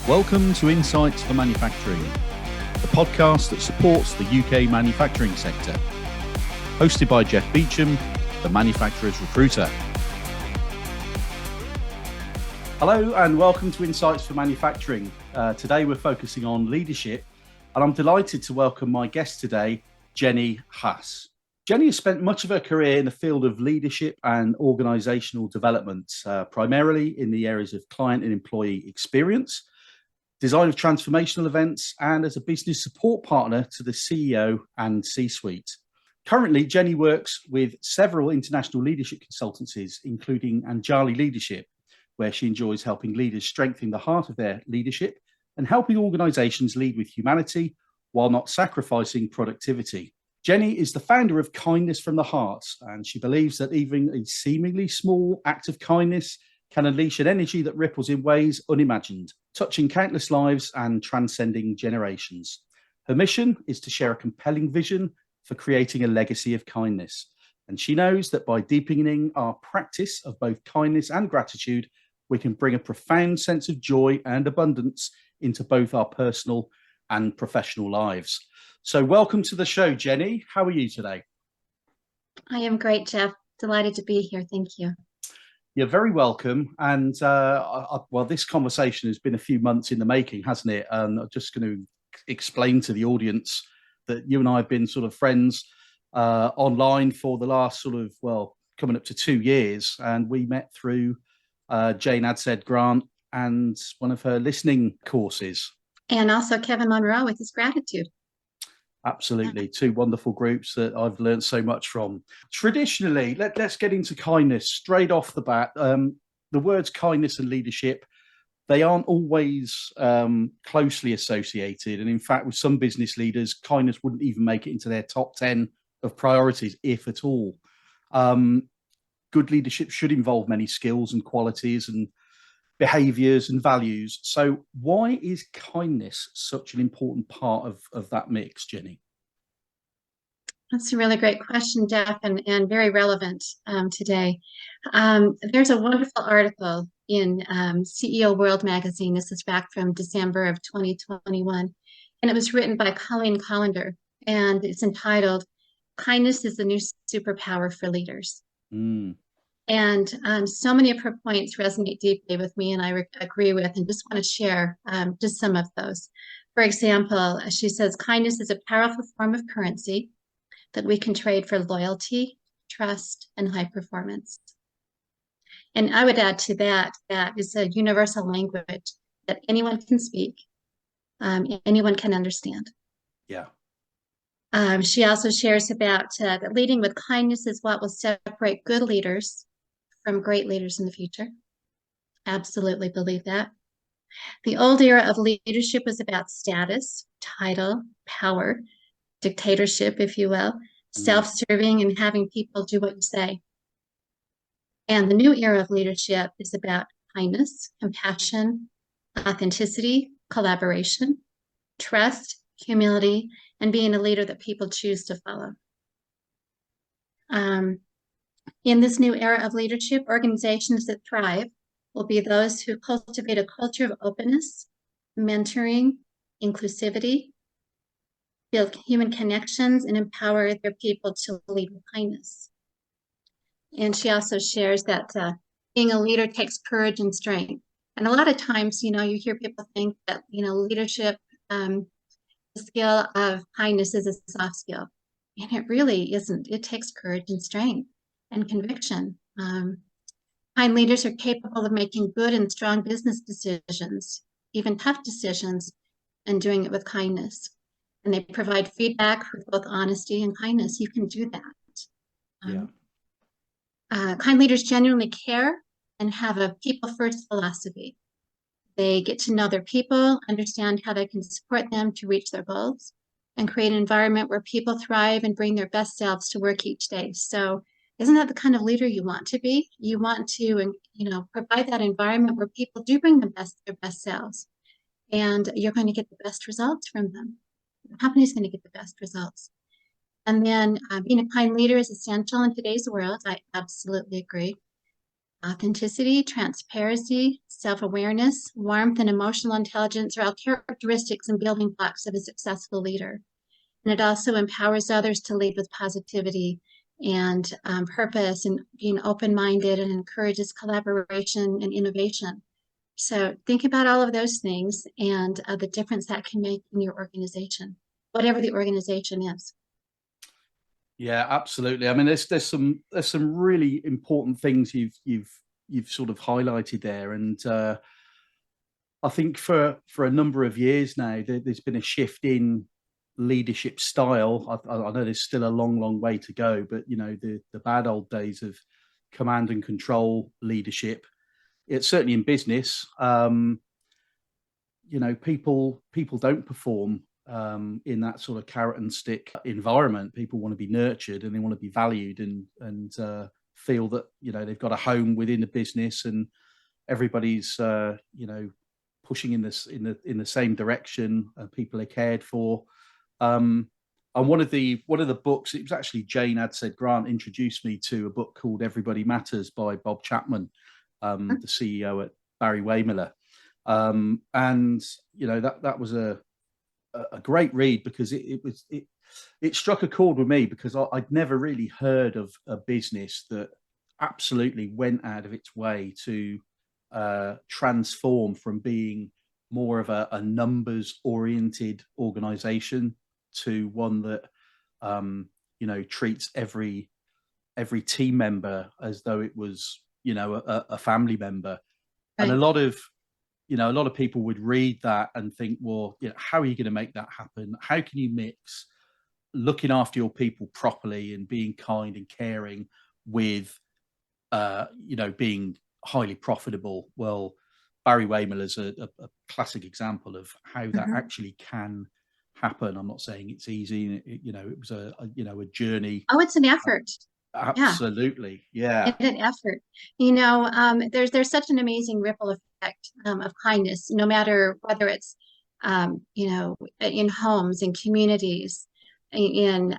Welcome to Insights for Manufacturing, the podcast that supports the UK manufacturing sector. Hosted by Jeff Beecham, the manufacturer's recruiter. Hello and welcome to Insights for Manufacturing. Today we're focusing on leadership, and I'm delighted to welcome my guest today, Jenny Haase. Jenny has spent much of her career in the field of leadership and organisational development, primarily in the areas of client and employee experience, design of transformational events, and as a business support partner to the CEO and C-suite. Currently, Jenny works with several international leadership consultancies, including Anjali Leadership, where she enjoys helping leaders strengthen the heart of their leadership and helping organisations lead with humanity while not sacrificing productivity. Jenny is the founder of Kindness from the Heart, and she believes that even a seemingly small act of kindness can unleash an energy that ripples in ways unimagined, touching countless lives and transcending generations. Her mission is to share a compelling vision for creating a legacy of kindness. And she knows that by deepening our practice of both kindness and gratitude, we can bring a profound sense of joy and abundance into both our personal and professional lives. So welcome to the show, Jenny. How are you today? I am great, Jeff. Delighted to be here. Thank you. You're very welcome. And well, this conversation has been a few months in the making, hasn't it? And I'm just going to explain to the audience that you and I have been sort of friends online for the last sort of, well, coming up to 2 years. And we met through Jane Adshead Grant and one of her listening courses. And also Kevin Monroe with his gratitude. Absolutely. Two wonderful groups that I've learned so much from. Traditionally, let's get into kindness straight off the bat. The words kindness and leadership, they aren't always closely associated. And in fact, with some business leaders, kindness wouldn't even make it into their top 10 of priorities, if at all. Good leadership should involve many skills and qualities and behaviors and values. So why is kindness such an important part of that mix, Jenny? That's a really great question, Jeff, and very relevant today. There's a wonderful article in CEO World magazine. This is back from December of 2021, and it was written by Colleen Collender, and it's entitled, "Kindness is the New Superpower for Leaders." And so many of her points resonate deeply with me, and I agree with, and just want to share just some of those. For example, she says, kindness is a powerful form of currency that we can trade for loyalty, trust, and high performance. And I would add to that, that is a universal language that anyone can speak, anyone can understand. Yeah. She also shares about that leading with kindness is what will separate good leaders from great leaders in the future. Absolutely believe that. The old era of leadership was about status, title, power, dictatorship, if you will, self-serving and having people do what you say. And the new era of leadership is about kindness, compassion, authenticity, collaboration, trust, humility, and being a leader that people choose to follow. In this new era of leadership, organizations that thrive will be those who cultivate a culture of openness, mentoring, inclusivity, build human connections, and empower their people to lead with kindness. And she also shares that being a leader takes courage and strength. And a lot of times, you hear people think that, leadership, the skill of kindness is a soft skill. And it really isn't. It takes courage and strength and conviction. Kind leaders are capable of making good and strong business decisions, even tough decisions, and doing it with kindness. And they provide feedback with both honesty and kindness. You can do that. Kind leaders genuinely care and have a people-first philosophy. They get to know their people, understand how they can support them to reach their goals, and create an environment where people thrive and bring their best selves to work each day. So isn't that the kind of leader you want to be? You want to, provide that environment where people do bring their best selves, and you're going to get the best results from them. The company's going to get the best results. And then being a kind leader is essential in today's world. I absolutely agree. Authenticity, transparency, self-awareness, warmth, and emotional intelligence are all characteristics and building blocks of a successful leader. And it also empowers others to lead with positivity and purpose and being open-minded, and encourages collaboration and innovation. So think about all of those things and the difference that can make in your organization, whatever the organization is. Yeah, absolutely. I mean, there's some really important things you've sort of highlighted there, and I think for a number of years now, there's been a shift in leadership style. I know there's still a long way to go, but you know, the bad old days of command and control leadership, it's certainly in business. You know, people don't perform in that sort of carrot and stick environment. People want to be nurtured, and they want to be valued, and feel that, you know, they've got a home within the business, and everybody's you know, pushing in the same direction. People are cared for. And one of the books, it was actually Jane Adsed Grant introduced me to a book called Everybody Matters by Bob Chapman, the CEO at Barry Wehmiller. And you know, that was a great read, because it struck a chord with me, because I'd never really heard of a business that absolutely went out of its way to transform from being more of a numbers oriented organization to one that you know, treats every team member as though it was, you know, a family member. Right. And a lot of people would read that and think, well, you know, how are you going to make that happen? How can you mix looking after your people properly and being kind and caring with you know, being highly profitable? Well, Barry Wehmiller is a classic example of how that actually can happen. I'm not saying it's easy. You know, it was a journey. Oh, it's an effort. Absolutely, yeah. It's an effort. You know, there's such an amazing ripple effect of kindness, no matter whether it's you know, in homes, in communities, in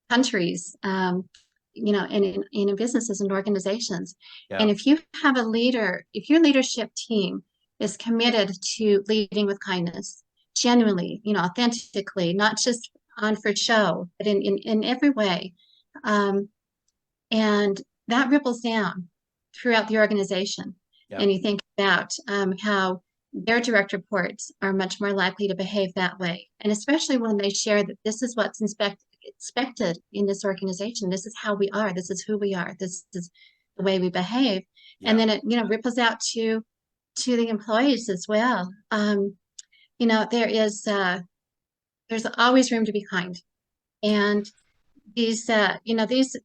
countries, you know, and in businesses and organizations. Yeah. And if you have a leader, if your leadership team is committed to leading with kindness, genuinely, you know, authentically, not just on for show, but in every way, and that ripples down throughout the organization. Yeah. And you think about how their direct reports are much more likely to behave that way. And especially when they share that this is what's expected in this organization. This is how we are. This is who we are. This is the way we behave. Yeah. And then it, you know, ripples out to the employees as well. You know, there's always room to be kind. And these, you know, these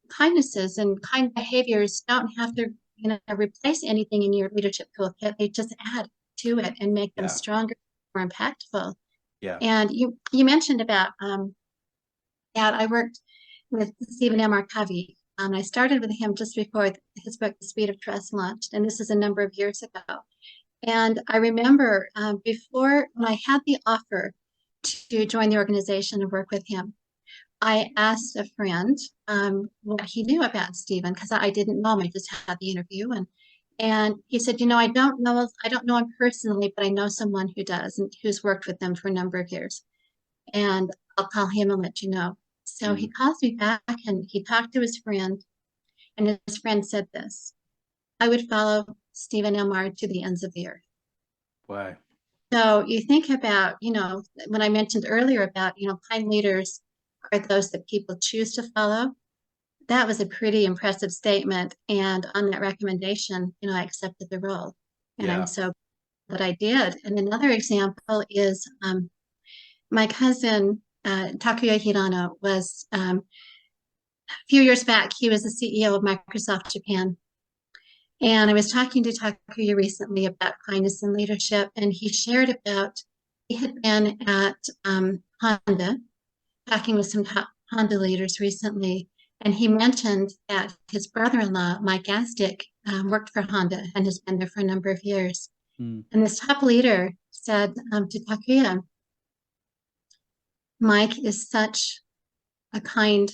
kindnesses and kind behaviors don't have to, you know, replace anything in your leadership toolkit. They just add to it and make them stronger, more impactful. Yeah. And you mentioned about that. I worked with Stephen M. R. Covey. I started with him just before his book, The Speed of Trust, launched, and this is a number of years ago. And I remember when I had the offer to join the organization and work with him, I asked a friend what he knew about Stephen, because I didn't know him. I just had the interview, and he said, you know, I don't know him personally, but I know someone who does, and who's worked with them for a number of years, and I'll call him and let you know. So he calls me back, and he talked to his friend, and his friend said this: I would follow Stephen M. R. to the ends of the earth. Wow. So you think about, you know, when I mentioned earlier about, you know, kind leaders are those that people choose to follow. That was a pretty impressive statement. And on that recommendation, you know, I accepted the role. And I'm so glad I did. And another example is my cousin, Takuya Hirano, was a few years back, he was the CEO of Microsoft Japan. And I was talking to Takuya recently about kindness and leadership, and he shared about he had been at Honda, talking with some top Honda leaders recently, and he mentioned that his brother-in-law, Mike Gazdick, worked for Honda and has been there for a number of years. And this top leader said to Takuya, Mike is such a kind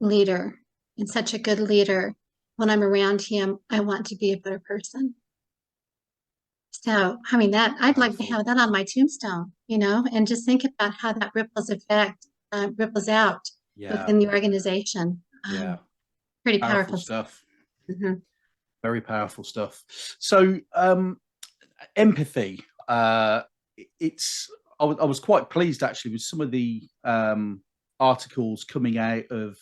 leader and such a good leader. when I'm around him, I want to be a better person. So, I mean, that I'd like to have that on my tombstone, and just think about how that ripples out within the organization. Yeah. Pretty Powerful stuff. Mm-hmm. Very powerful stuff. So, empathy. I was quite pleased actually with some of the articles coming out of.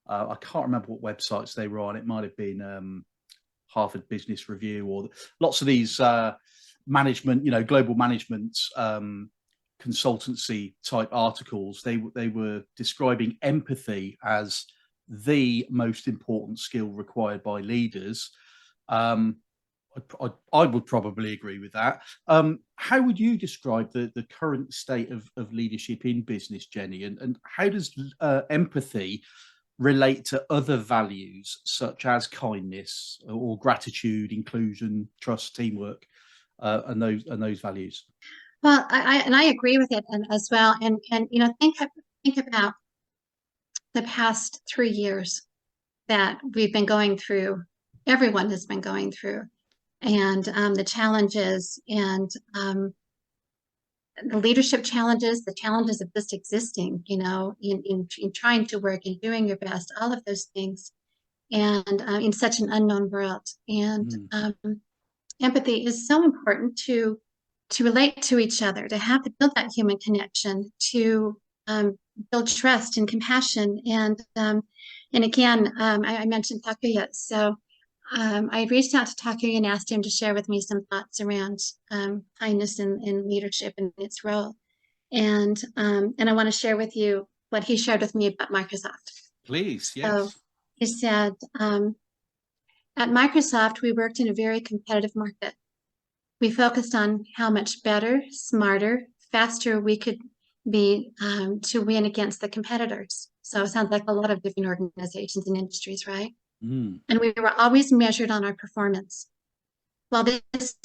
I can't remember what websites they were on. It might have been Harvard Business Review or lots of these management, global management consultancy type articles. They were describing empathy as the most important skill required by leaders. I would probably agree with that. How would you describe the current state of leadership in business, Jenny? And how does empathy relate to other values such as kindness or gratitude, inclusion, trust, teamwork, and those values? Well, I agree with it as well. And think about the past 3 years that we've been going through. Everyone has been going through, and the challenges and the leadership challenges, the challenges of just existing, in trying to work and doing your best, all of those things, and in such an unknown world. And empathy is so important to relate to each other, to build that human connection, to build trust and compassion. And again, I mentioned Takuya, so I reached out to Takuya and asked him to share with me some thoughts around kindness in leadership and its role. And I want to share with you what he shared with me about Microsoft. Please, yes. So he said, at Microsoft, we worked in a very competitive market. We focused on how much better, smarter, faster we could be to win against the competitors. So it sounds like a lot of different organizations and industries, right? And we were always measured on our performance. While this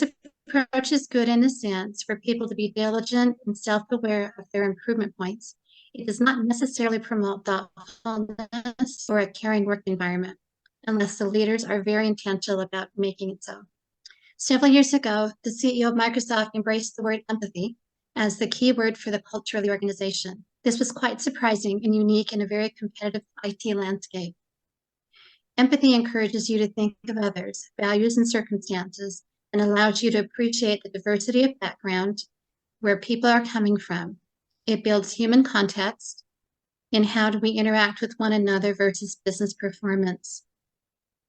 approach is good in a sense for people to be diligent and self-aware of their improvement points, it does not necessarily promote thoughtfulness or a caring work environment unless the leaders are very intentional about making it so. Several years ago, the CEO of Microsoft embraced the word empathy as the key word for the culture of the organization. This was quite surprising and unique in a very competitive IT landscape. Empathy encourages you to think of others, values, and circumstances, and allows you to appreciate the diversity of background, where people are coming from. It builds human context in how do we interact with one another versus business performance.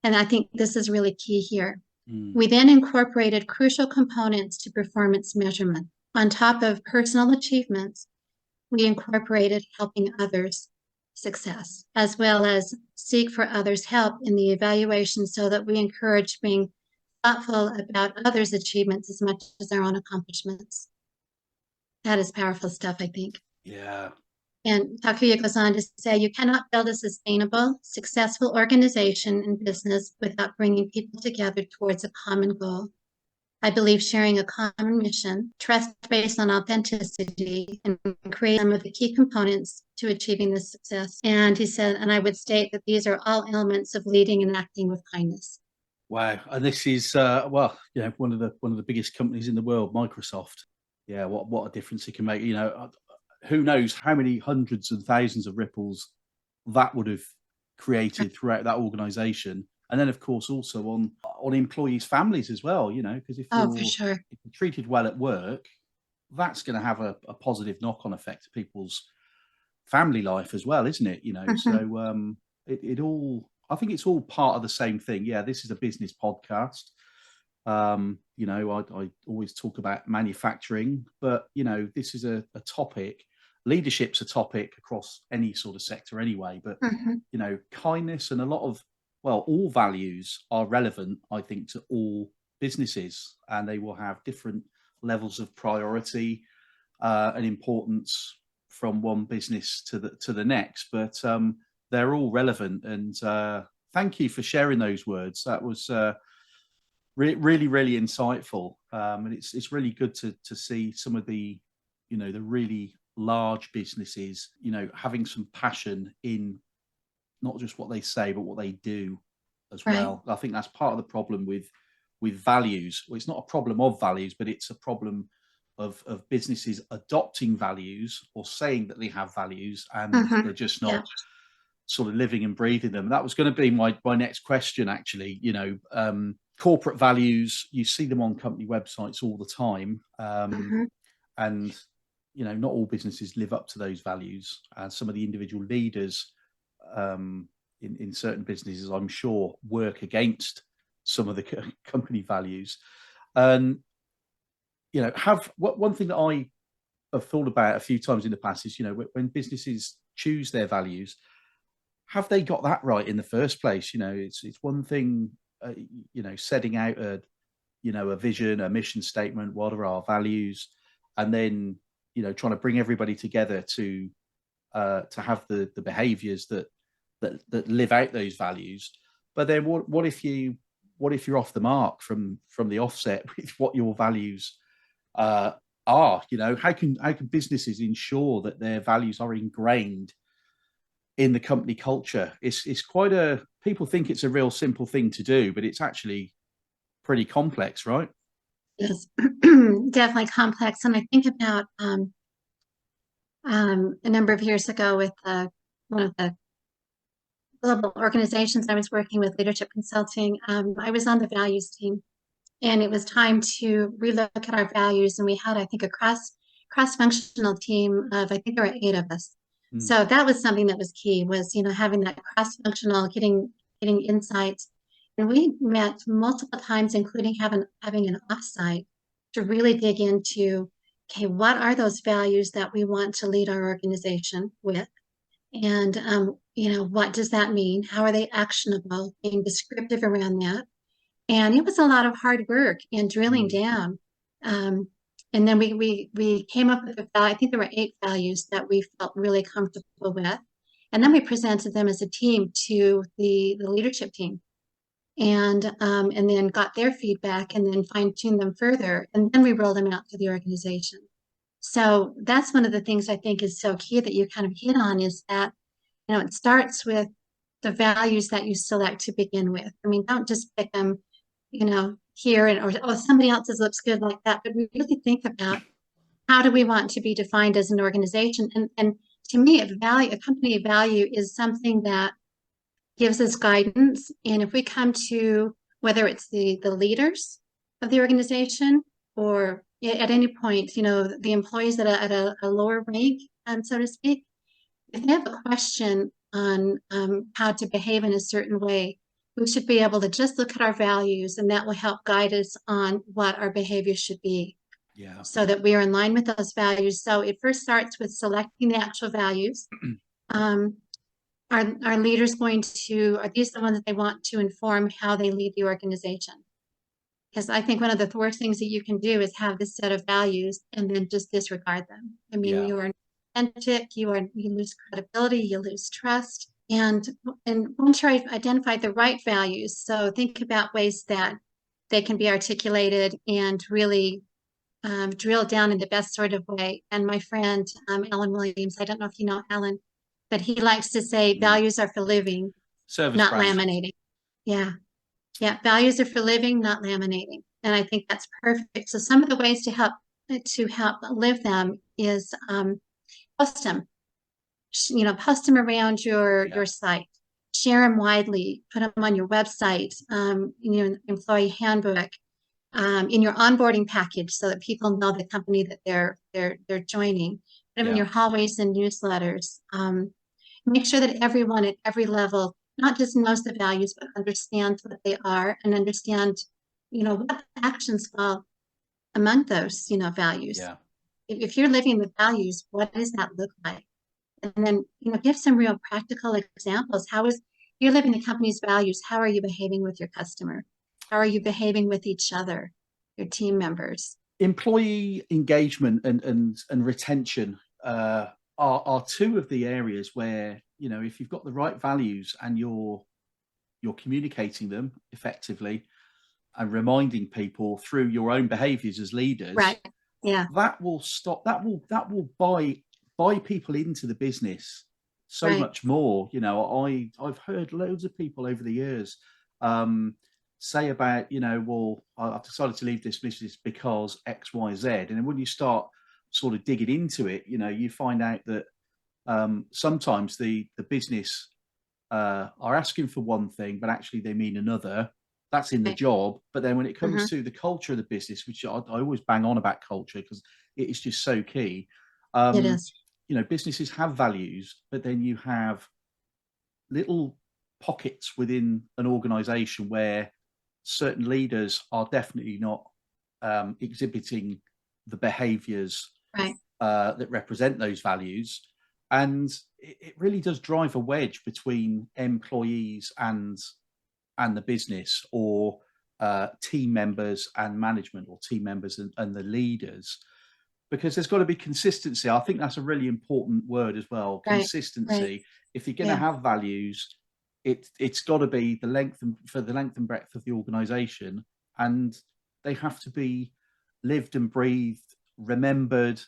And I think this is really key here. We then incorporated crucial components to performance measurement. On top of personal achievements, we incorporated helping others success, as well as seek for others' help in the evaluation so that we encourage being thoughtful about others' achievements as much as our own accomplishments. That is powerful stuff, I think. Yeah. And Takuya goes on to say, you cannot build a sustainable, successful organization and business without bringing people together towards a common goal. I believe sharing a common mission, trust based on authenticity, and create some of the key components to achieving this success. And he said, and I would state that these are all elements of leading and acting with kindness. Wow. And this is one of the biggest companies in the world, Microsoft. Yeah, what a difference it can make. Who knows how many hundreds and thousands of ripples that would have created throughout that organization. And then, of course, also on employees' families as well, because if you're treated well at work, that's going to have a positive knock-on effect to people's family life as well, isn't it? So it all, I think it's all part of the same thing. Yeah, this is a business podcast. I always talk about manufacturing, but this is a topic. Leadership's a topic across any sort of sector anyway, but kindness and a lot of, all values are relevant, I think, to all businesses, and they will have different levels of priority and importance from one business to the next, but they're all relevant. And thank you for sharing those words. That was really, really insightful, and it's really good to see some of the the really large businesses having some passion in not just what they say but what they do as Right. well. I think that's part of the problem with values. Well, it's not a problem of values, but it's a problem of businesses adopting values or saying that they have values, and they're just Yeah. not sort of living and breathing them. That was going to be my next question, actually. Corporate values, you see them on company websites all the time, and not all businesses live up to those values, and some of the individual leaders in certain businesses, I'm sure, work against some of the company values. And one thing that I have thought about a few times in the past is, when businesses choose their values, have they got that right in the first place? It's one thing, setting out a vision, a mission statement, what are our values, and then trying to bring everybody together to have the behaviors that live out those values. But then what if you're off the mark from the offset with what your values are? How can businesses ensure that their values are ingrained in the company culture? It's quite people think it's a real simple thing to do, but it's actually pretty complex, right? Yes, definitely complex. And I think about a number of years ago with one of the global organizations I was working with, Leadership Consulting. I was on the values team, and it was time to relook at our values. And we had, I think, a cross-functional team of, I think there were 8 of us. So that was something that was key, was having that cross-functional, getting insights. And we met multiple times, including having an offsite, to really dig into, okay, what are those values that we want to lead our organization with? And, what does that mean? How are they actionable? Being descriptive around that. And it was a lot of hard work and drilling down. And then we came up with I think there were 8 values that we felt really comfortable with. And then we presented them as a team to the leadership team, and then got their feedback, and then fine-tuned them further. And then we rolled them out to the organization. So that's one of the things I think is so key that you kind of hit on, is that, it starts with the values that you select to begin with. I mean, don't just pick them, here, or somebody else's looks good like that, but we really think about, how do we want to be defined as an organization? And to me, a company value is something that gives us guidance. And if we come to, whether it's the leaders of the organization, or at any point, the employees at a lower rank, so to speak, if they have a question on how to behave in a certain way, we should be able to just look at our values, and that will help guide us on what our behavior should be. Yeah. So that we are in line with those values. So it first starts with selecting the actual values. Are leaders are these the ones that they want to inform how they lead the organization? Because I think one of the worst things that you can do is have this set of values and then just disregard them. I mean, you are authentic, you lose credibility, you lose trust. And once you identify the right values, so think about ways that they can be articulated and really drill down in the best sort of way. And my friend, Alan Williams, I don't know if you know Alan, but he likes to say values are for living, not laminating. Yeah. Values are for living, not laminating. And I think that's perfect. So some of the ways to help live them is post them. Post them around your site. Share them widely. Put them on your website, in your employee handbook, in your onboarding package, so that people know the company that they're joining. Put them in your hallways and newsletters. Make sure that everyone at every level not just knows the values, but understands what they are, and understand, what actions fall among those, values. Yeah. If you're living the values, what does that look like? And then, give some real practical examples. You're living the company's values, how are you behaving with your customer? How are you behaving with each other, your team members? Employee engagement and retention are 2 of the areas where, if you've got the right values and you're communicating them effectively and reminding people through your own behaviors as leaders, right? Yeah, that will buy people into the business so much more. I've heard loads of people over the years say about, well, I've decided to leave this business because X, Y, Z. And then when you start sort of digging into it, you find out that sometimes the business are asking for one thing, but actually they mean another. That's in the Right. job. But then when it comes Mhm. to the culture of the business, which I always bang on about culture because it is just so key. It is. Businesses have values, but then you have little pockets within an organization where certain leaders are definitely not exhibiting the behaviors Right. that represent those values. And it really does drive a wedge between employees and the business, or team members and management, or team members and the leaders, because there's got to be consistency. I think that's a really important word as well. Right. Right. Consistency. If you're going to Yeah. have values, it's got to be the length and breadth of the organization, and they have to be lived and breathed, remembered,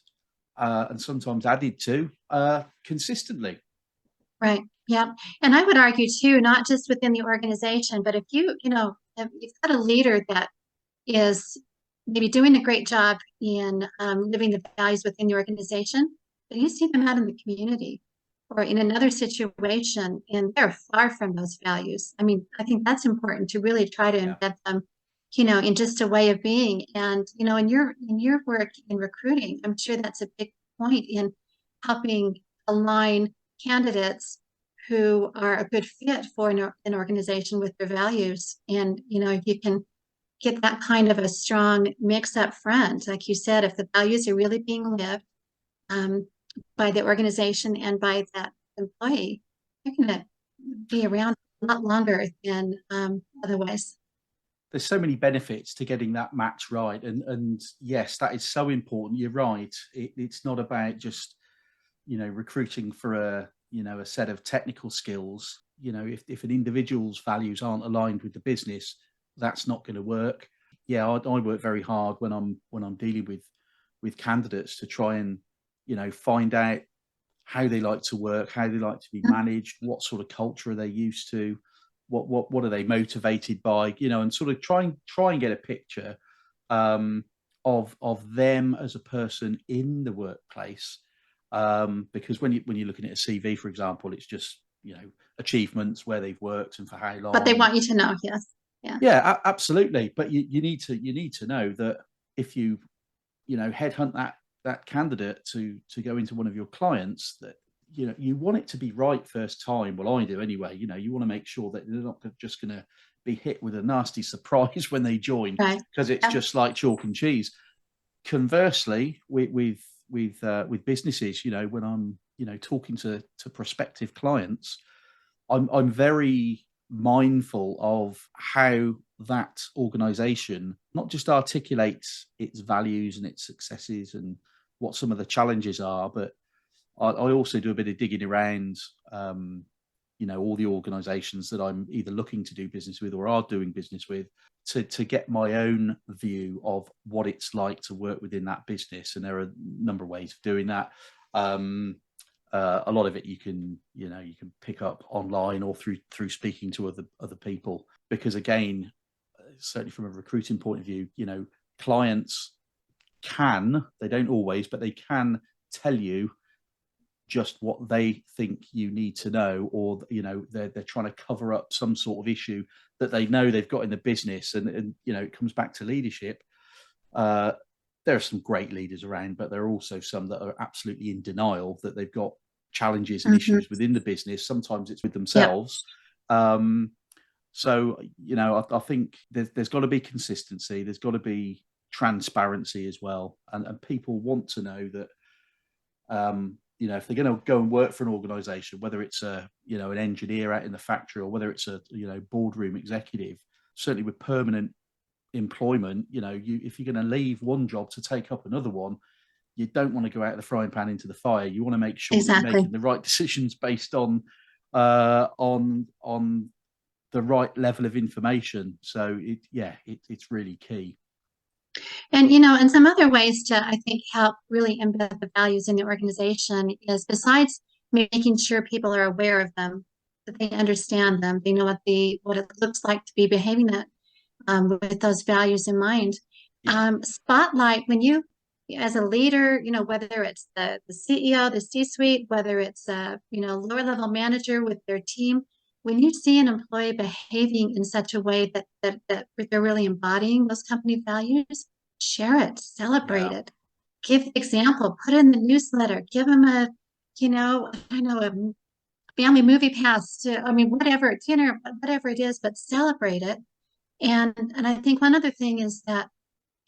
and sometimes added to consistently. Right. Yeah. And I would argue too, not just within the organization, but if if you've got a leader that is maybe doing a great job in living the values within the organization, but you see them out in the community or in another situation and they're far from those values. I mean, I think that's important to really try to Yeah. embed them, in just a way of being. And, in your work in recruiting, I'm sure that's a big point in helping align candidates who are a good fit for an organization with their values. And, if you can get that kind of a strong mix up front. Like you said, if the values are really being lived um, by the organization and by that employee, they're going to be around a lot longer than otherwise. There's so many benefits to getting that match right, and yes, that is so important. You're right. It's not about just recruiting for a set of technical skills. If an individual's values aren't aligned with the business, that's not going to work. Yeah, I work very hard when I'm dealing with candidates to try and find out how they like to work, how they like to be managed, what sort of culture are they used to, what are they motivated by, and sort of try and get a picture of them as a person in the workplace. Because when you're looking at a CV, for example, it's just achievements, where they've worked and for how long. But they want you to know, yes. Yeah. Yeah, absolutely. But you need to know that if you headhunt that candidate to go into one of your clients, that you want it to be right first time. Well, I do anyway. You want to make sure that they're not just going to be hit with a nasty surprise when they join, Right. because it's Yep. just like chalk and cheese. Conversely, with businesses, when I'm talking to prospective clients, I'm very mindful of how that organization not just articulates its values and its successes and what some of the challenges are, but I also do a bit of digging around, all the organizations that I'm either looking to do business with or are doing business with, to get my own view of what it's like to work within that business. And there are a number of ways of doing that. A lot of it you can pick up online or through speaking to other people, because again, certainly from a recruiting point of view, clients they don't always, but they can tell you just what they think you need to know, or they're trying to cover up some sort of issue that they know they've got in the business. And it comes back to leadership. There are some great leaders around, but there are also some that are absolutely in denial that they've got challenges and issues within the business. Sometimes it's with themselves. Yep. So I think there's got to be consistency. There's got to be transparency as well, and people want to know that if they're going to go and work for an organization, whether it's an engineer out in the factory, or whether it's a boardroom executive, certainly with permanent employment, if you're going to leave one job to take up another one, you don't want to go out of the frying pan into the fire. You want to make sure that you're making the right decisions based on the right level of information. So it's really key. And, and some other ways to, I think, help really embed the values in the organization is, besides making sure people are aware of them, that they understand them. They know what it looks like to be behaving that with those values in mind. Yeah. Spotlight when you, as a leader, whether it's the CEO, the C-suite, whether it's a lower level manager with their team, when you see an employee behaving in such a way that they're really embodying those company values, share it, celebrate Yeah. it, give the example, put it in the newsletter, give them a, I know a family movie pass to, I mean, whatever, dinner, whatever it is, but celebrate it. And I think one other thing is that,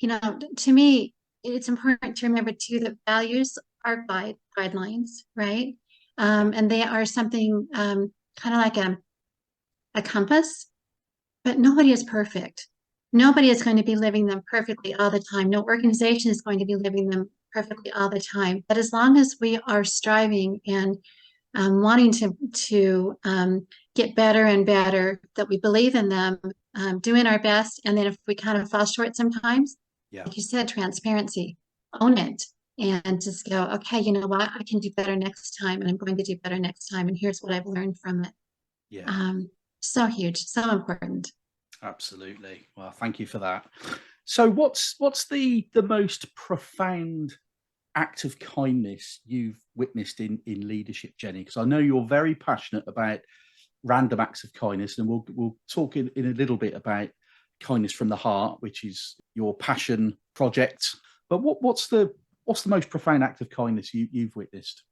to me, it's important to remember too that values are guidelines, right? Yeah. And they are something kind of like a compass, but nobody is perfect. Nobody is going to be living them perfectly all the time. No organization is going to be living them perfectly all the time. But as long as we are striving and wanting to get better and better, that we believe in them, doing our best, and then if we kind of fall short sometimes, Yeah. like you said, transparency, own it, and just go, okay, you know what, I can do better next time, and I'm going to do better next time, and here's what I've learned from it. Yeah. Um, so huge, so important. Absolutely. Well, thank you for that. So what's the most profound act of kindness you've witnessed in leadership, Jenny? Because I know you're very passionate about random acts of kindness, and we'll talk in a little bit about kindness from the heart, which is your passion project. But what's the most profound act of kindness you've witnessed?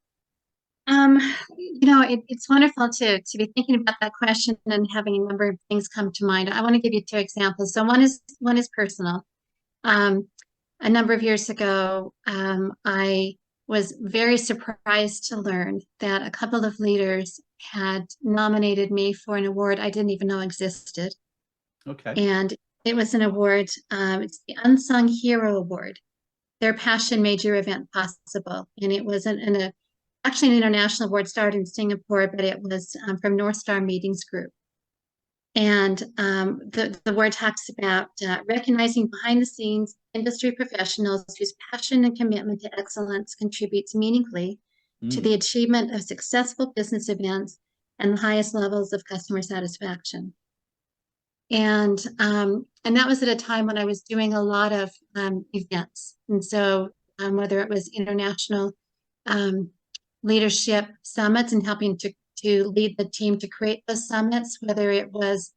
It's wonderful to be thinking about that question and having a number of things come to mind. I want to give you two examples. So one is personal. Um, a number of years ago, I was very surprised to learn that a couple of leaders had nominated me for an award I didn't even know existed. Okay. And it was an award, it's the Unsung Hero Award. Their passion made your event possible. And it was actually an international award, started in Singapore, but it was from North Star Meetings Group. And the word talks about recognizing behind the scenes industry professionals whose passion and commitment to excellence contributes meaningfully to Mm. the achievement of successful business events and the highest levels of customer satisfaction. And that was at a time when I was doing a lot of events. And so whether it was international um, leadership summits and helping to lead the team to create those summits, whether it was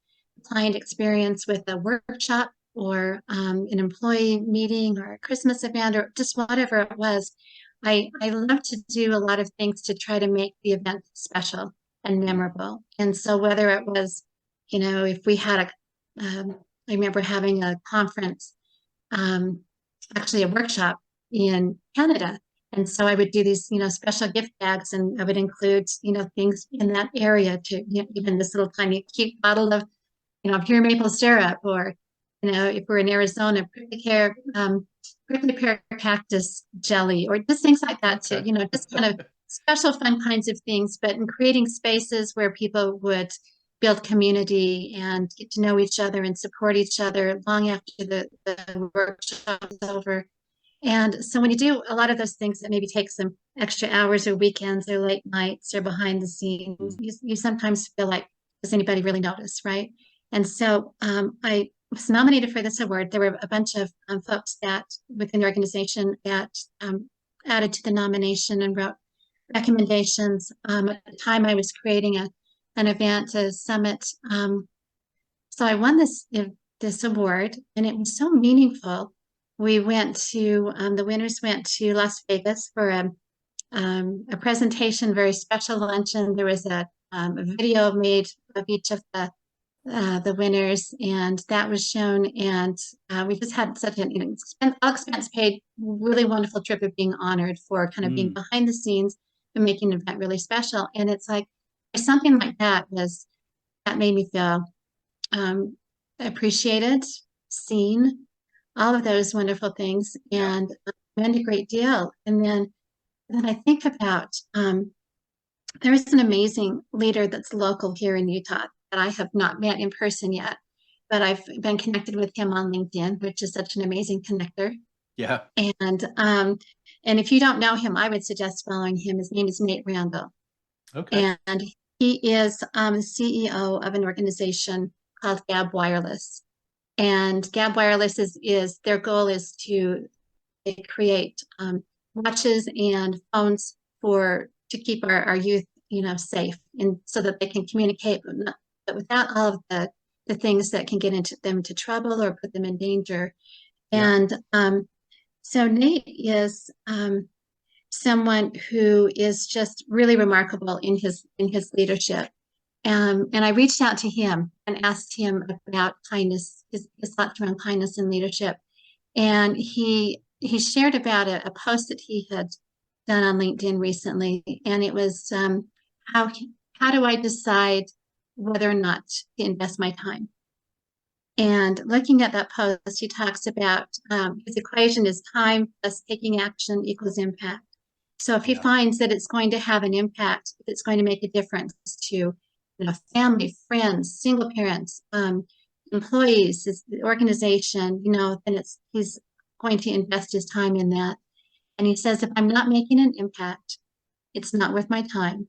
client experience with a workshop or an employee meeting or a Christmas event or just whatever it was, I love to do a lot of things to try to make the event special and Mm. memorable. And so whether it was, if we had I remember having a conference, um, actually a workshop in Canada. And so I would do these, special gift bags, and I would include, things in that area to, even this little tiny cute bottle of, pure maple syrup, or, if we're in Arizona, prickly pear cactus jelly, or just things like that to, Okay. just kind of special fun kinds of things, but in creating spaces where people would build community and get to know each other and support each other long after the workshop is over. And so when you do a lot of those things that maybe take some extra hours or weekends or late nights or behind the scenes, Mm. you sometimes feel like, does anybody really notice, right? And so I was nominated for this award. There were a bunch of folks that within the organization that added to the nomination and wrote recommendations. At the time, I was creating an event, a summit. So I won this award, and it was so meaningful. We went to the winners went to Las Vegas for a presentation, very special luncheon. There was a video made of each of the winners, and that was shown. And we just had such an all expense paid, really wonderful trip of being honored for kind of being Mm. behind the scenes and making an event really special. And it's like something like that made me feel um, appreciated, seen, all of those wonderful things, Yeah. and learned a great deal. And then I think about there is an amazing leader that's local here in Utah that I have not met in person yet, but I've been connected with him on LinkedIn, which is such an amazing connector. Yeah. And if you don't know him, I would suggest following him. His name is Nate Randall, Okay. and He is CEO of an organization called Gab Wireless. And Gab Wireless is their goal is to create watches and phones to keep our youth, safe, and so that they can communicate, but without all of the things that can get them into trouble or put them in danger. Yeah. And so Nate is someone who is just really remarkable in his leadership. And I reached out to him and asked him about kindness, his thoughts around kindness and leadership. And he shared about a post that he had done on LinkedIn recently, and it was how do I decide whether or not to invest my time? And looking at that post, he talks about his equation is time plus taking action equals impact. So if he Yeah. finds that it's going to have an impact, if it's going to make a difference to family, friends, single parents, employees, the organization, then he's going to invest his time in that. And he says, if I'm not making an impact, it's not worth my time.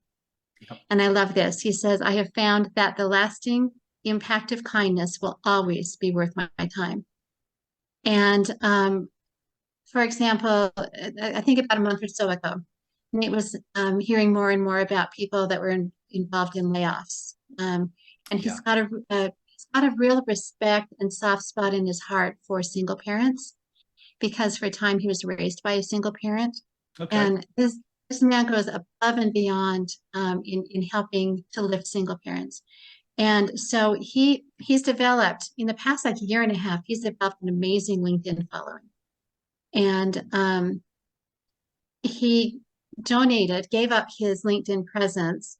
Yep. And I love this. He says, I have found that the lasting impact of kindness will always be worth my time. And for example, I think about a month or so ago, Nate was hearing more and more about people that were involved in layoffs. And he's got a real respect and soft spot in his heart for single parents, because for a time he was raised by a single parent. Okay. And this man goes above and beyond in helping to lift single parents. And so he's developed, in the past year and a half, he's developed an amazing LinkedIn following. And he gave up his LinkedIn presence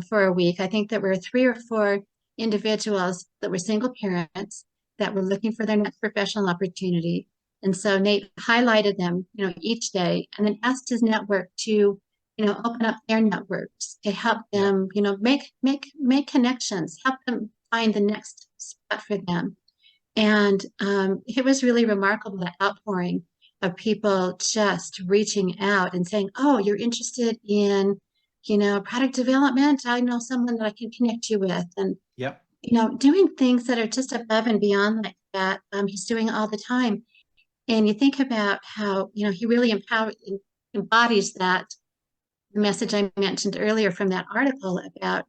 for a week. I think there were 3 or 4 individuals that were single parents that were looking for their next professional opportunity. And so Nate highlighted them, each day, and then asked his network to, open up their networks to help them, make connections, help them find the next spot for them. And it was really remarkable, the outpouring of people just reaching out and saying, oh, you're interested in, product development? I know someone that I can connect you with. And, Yep. Doing things that are just above and beyond like that. He's doing all the time. And you think about how, he really embodies that message I mentioned earlier from that article about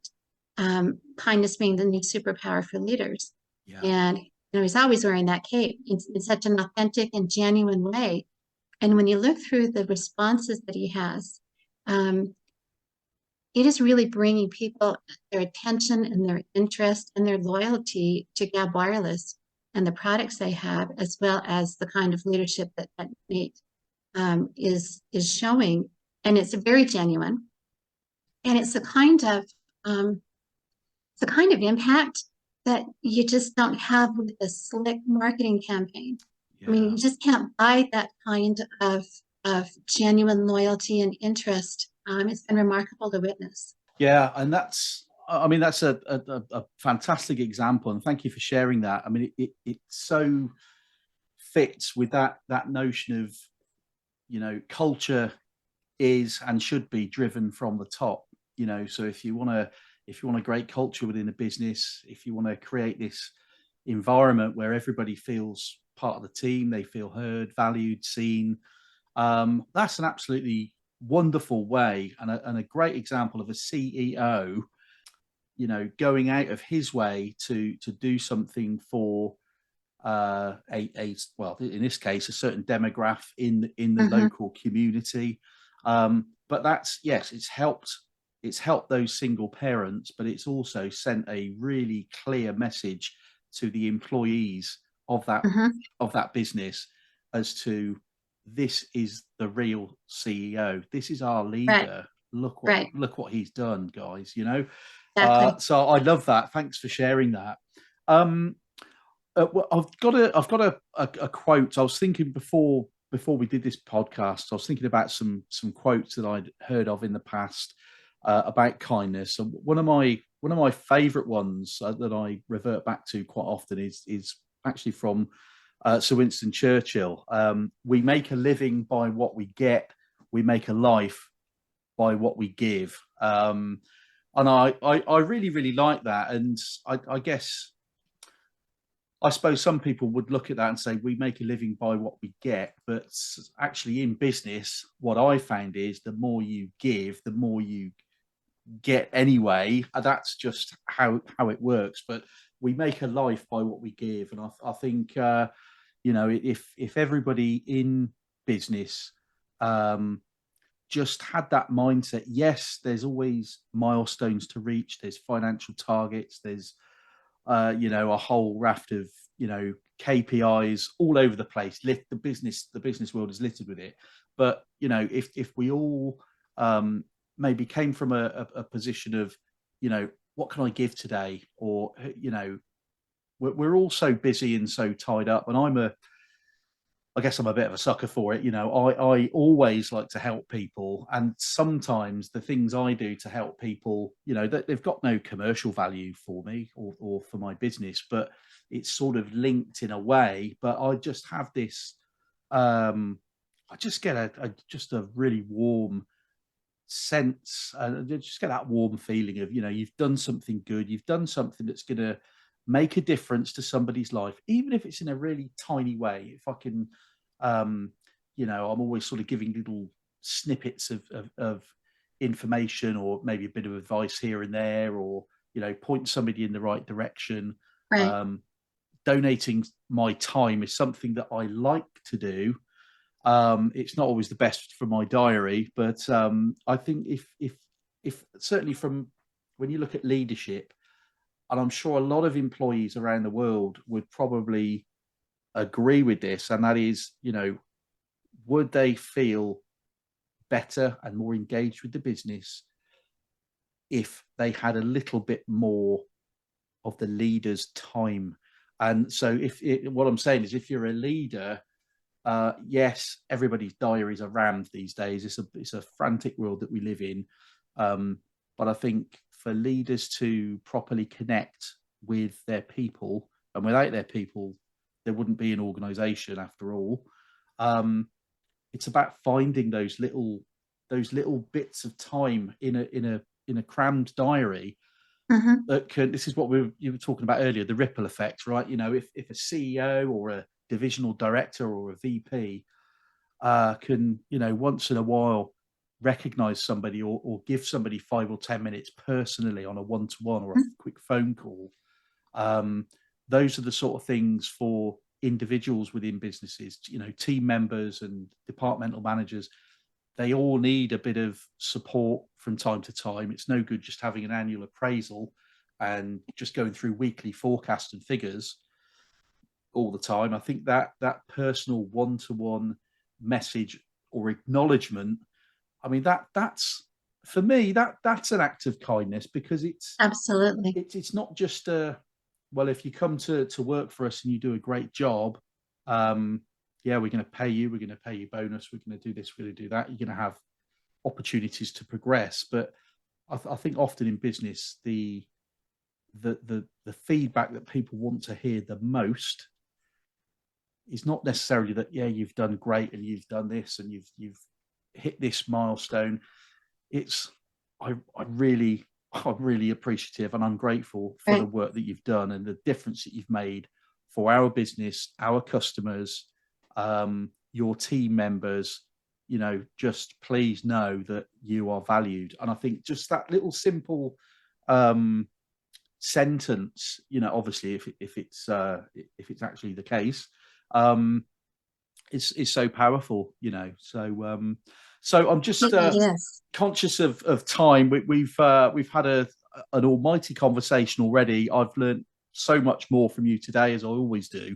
kindness being the new superpower for leaders. Yeah. And, he's always wearing that cape in such an authentic and genuine way. And when you look through the responses that he has, it is really bringing people their attention and their interest and their loyalty to Gab Wireless and the products they have, as well as the kind of leadership that Nate is showing. And it's very genuine, and it's the kind of impact that you just don't have with a slick marketing campaign. Yeah. I mean, you just can't buy that kind of genuine loyalty and interest. It's been remarkable to witness. Yeah, and that's a fantastic example, and thank you for sharing that. I mean, it so fits with that notion of, culture is and should be driven from the top. So if you want a great culture within a business, if you want to create this environment where everybody feels part of the team, they feel heard, valued, seen, that's an absolutely wonderful way and a great example of a CEO, going out of his way to do something for well, in this case, a certain demographic in the local community. But that's, yes, it's helped those single parents, but it's also sent a really clear message to the employees of that business as to, this is the real CEO. This is our leader. Right. Look what he's done, guys. Exactly. So I love that. Thanks for sharing that. Well, I've got a quote. I was thinking before we did this podcast, I was thinking about some quotes that I'd heard of in the past about kindness. And one of my favourite ones that I revert back to quite often is actually from Sir Winston Churchill. We make a living by what we get. We make a life by what we give. And I really, really like that. And I guess, I suppose some people would look at that and say we make a living by what we get. But actually, in business, what I found is the more you give, the more you get anyway. That's just how it works. But we make a life by what we give. And I think, if everybody in business just had that mindset. Yes, there's always milestones to reach. There's financial targets. There's a whole raft of KPIs all over the place. The business world is littered with it. But if we all maybe came from a position of, what can I give today, or we're all so busy and so tied up, and I guess I'm a bit of a sucker for it. I always like to help people. And sometimes the things I do to help people, that they've got no commercial value for me or for my business, but it's sort of linked in a way. But I just have this, I just get a really warm sense, and just get that warm feeling of, you've done something good. You've done something that's going to make a difference to somebody's life, even if it's in a really tiny way. If I can, I'm always sort of giving little snippets of information, or maybe a bit of advice here and there, or point somebody in the right direction. Right. Donating my time is something that I like to do. It's not always the best for my diary, but I think if certainly from when you look at leadership, and I'm sure a lot of employees around the world would probably agree with this, and that is, would they feel better and more engaged with the business if they had a little bit more of the leader's time? And so what I'm saying is, if you're a leader, yes, everybody's diaries are rammed these days. It's a frantic world that we live in. But I think for leaders to properly connect with their people, and without their people, there wouldn't be an organization after all. It's about finding those little bits of time in a crammed diary. Mm-hmm. This is what you were talking about earlier, the ripple effect, right? If a CEO or a divisional director or a VP can, once in a while recognize somebody, or give somebody 5 or 10 minutes personally on a one-to-one or a quick phone call. Those are the sort of things for individuals within businesses, team members and departmental managers. They all need a bit of support from time to time. It's no good just having an annual appraisal and just going through weekly forecasts and figures all the time. I think that personal one-to-one message or acknowledgement, I mean, that's for me, that's an act of kindness, because Absolutely. it's not just well, if you come to work for us and you do a great job, yeah, we're going to pay you, bonus, we're going to do this, we're going to do that. You're going to have opportunities to progress. But I think often in business, the feedback that people want to hear the most is not necessarily that, yeah, you've done great and you've done this and you've hit this milestone. It's I'm really appreciative, and I'm grateful for the work that you've done and the difference that you've made for our business, our customers, your team members. Just please know that you are valued. And I think just that little simple sentence, obviously if it's actually the case, is so powerful. So I'm just conscious of time. We've had an almighty conversation already. I've learned so much more from you today, as I always do.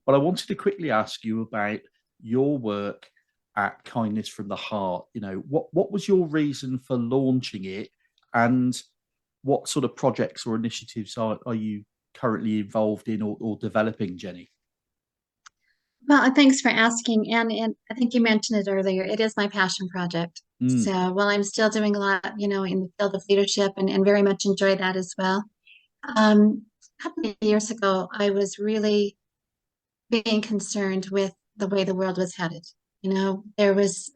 But I wanted to quickly ask you about your work at Kindness from the Heart. What was your reason for launching it, and what sort of projects or initiatives are you currently involved in or developing, Jenny? Well, thanks for asking. And I think you mentioned it earlier. It is my passion project. So while I'm still doing a lot, in the field of leadership, and very much enjoy that as well. A couple of years ago, I was really being concerned with the way the world was headed. There was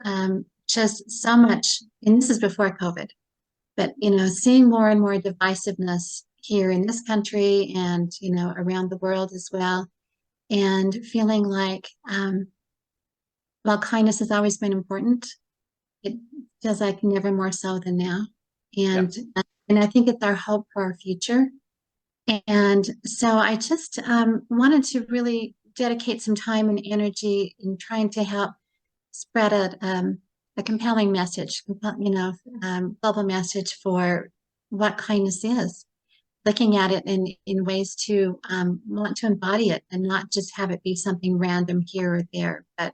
just so much, and this is before COVID. But, seeing more and more divisiveness here in this country and, around the world as well, and feeling like, while kindness has always been important, it feels like never more so than now. Yeah. And I think it's our hope for our future. And so I just wanted to really dedicate some time and energy in trying to help spread a compelling message, global message for what kindness is, looking at it in ways to want to embody it and not just have it be something random here or there, but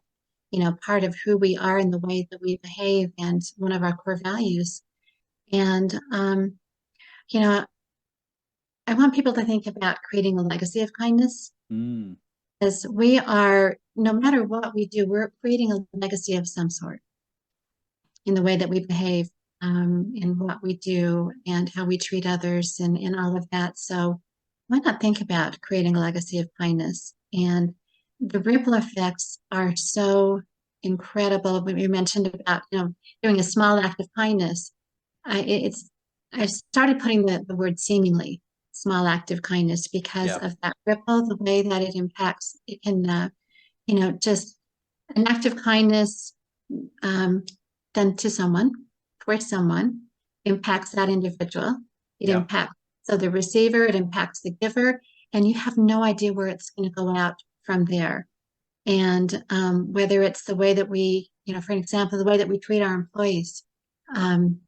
part of who we are and the way that we behave and one of our core values. And you know, I want people to think about creating a legacy of kindness, Mm. as we are, no matter what we do, we're creating a legacy of some sort in the way that we behave, in what we do and how we treat others and all of that. So why not think about creating a legacy of kindness? And the ripple effects are so incredible. When you mentioned about, doing a small act of kindness, I started putting the word seemingly small act of kindness because Yeah. of that ripple, the way that it impacts. It can, just an act of kindness um, done to someone, for someone, impacts that individual. It Yeah. impacts so the receiver, it impacts the giver, and you have no idea where it's going to go out from there. And whether it's the way that we, for example, the way that we treat our employees, um,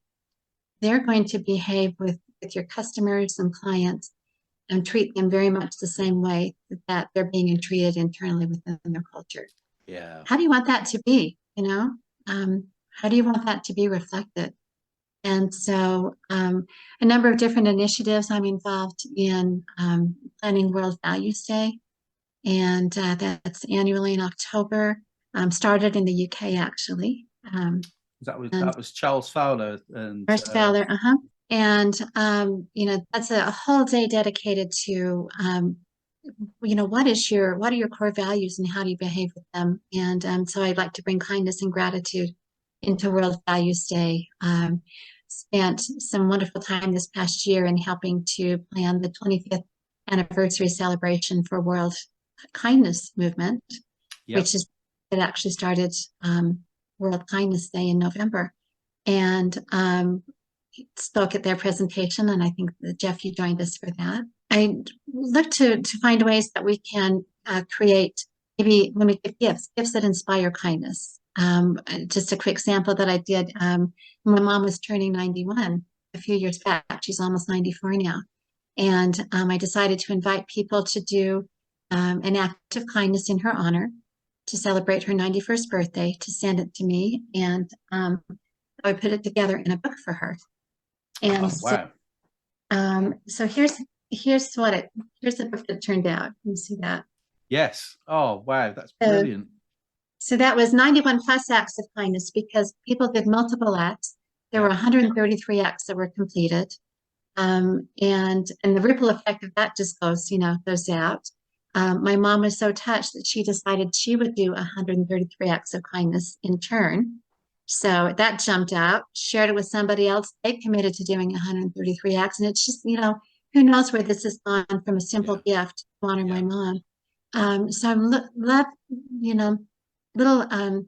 they're going to behave with your customers and clients and treat them very much the same way that they're being treated internally within their culture. Yeah. How do you want that to be? How do you want that to be reflected? And so, a number of different initiatives I'm involved in, planning World Values Day, and that's annually in October. Started in the UK actually. And That was Charles Fowler and First Fowler, uh-huh. And that's a whole day dedicated to what are your core values and how do you behave with them? And so I'd like to bring kindness and gratitude into World Values Day. Spent some wonderful time this past year in helping to plan the 25th anniversary celebration for World Kindness Movement, yep. which is it actually started World Kindness Day in November. And spoke at their presentation, and I think that Jeff, you joined us for that. I look to find ways that we can create, maybe when we give gifts that inspire kindness. Just a quick sample that I did. My mom was turning 91 a few years back. She's almost 94 now. And I decided to invite people to do an act of kindness in her honor to celebrate her 91st birthday, to send it to me. And I put it together in a book for her. And Oh, wow. so here's the book that turned out. You see that? Yes. Oh, wow. That's So, brilliant. so that was 91 plus acts of kindness because people did multiple acts. There were Yeah. 133 acts that were completed. And the ripple effect of that just goes out. My mom was so touched that she decided she would do 133 acts of kindness in turn. So that jumped out, shared it with somebody else. They committed to doing 133 acts. And it's just, who knows where this has gone from a simple gift to honor my mom. So I love, little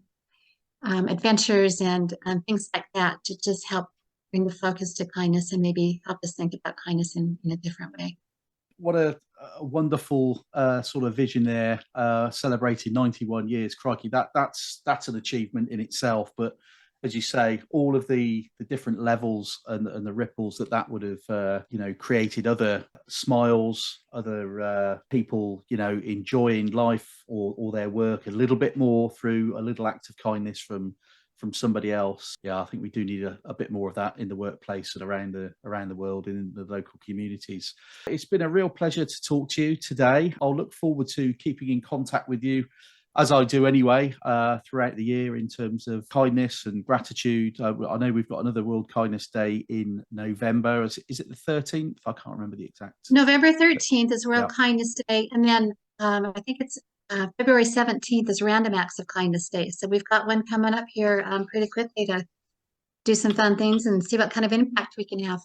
adventures and things like that to just help bring the focus to kindness and maybe help us think about kindness in a different way. What a wonderful sort of vision there, celebrating 91 years. Crikey, that's an achievement in itself. But as you say, all of the different levels and the ripples that would have created other smiles, other people enjoying life or their work a little bit more through a little act of kindness from somebody else. Yeah, I think we do need a bit more of that in the workplace and around the world in the local communities. It's been a real pleasure to talk to you today. I'll look forward to keeping in contact with you, as I do anyway, throughout the year in terms of kindness and gratitude. I know we've got another World Kindness Day in November. Is it the 13th? I can't remember the exact. November 13th is World Kindness Day. And then I think it's February 17th is Random Acts of Kindness Day. So we've got one coming up here pretty quickly to do some fun things and see what kind of impact we can have.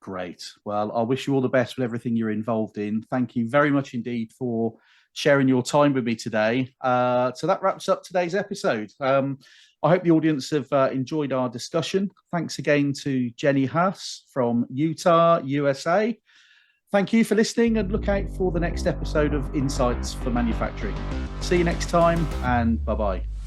Great. Well, I wish you all the best with everything you're involved in. Thank you very much indeed for sharing your time with me today. So that wraps up today's episode. I hope the audience have enjoyed our discussion. Thanks again to Jenny Haase from Utah, USA. Thank you for listening, and look out for the next episode of Insights for Manufacturing. See you next time, and bye-bye.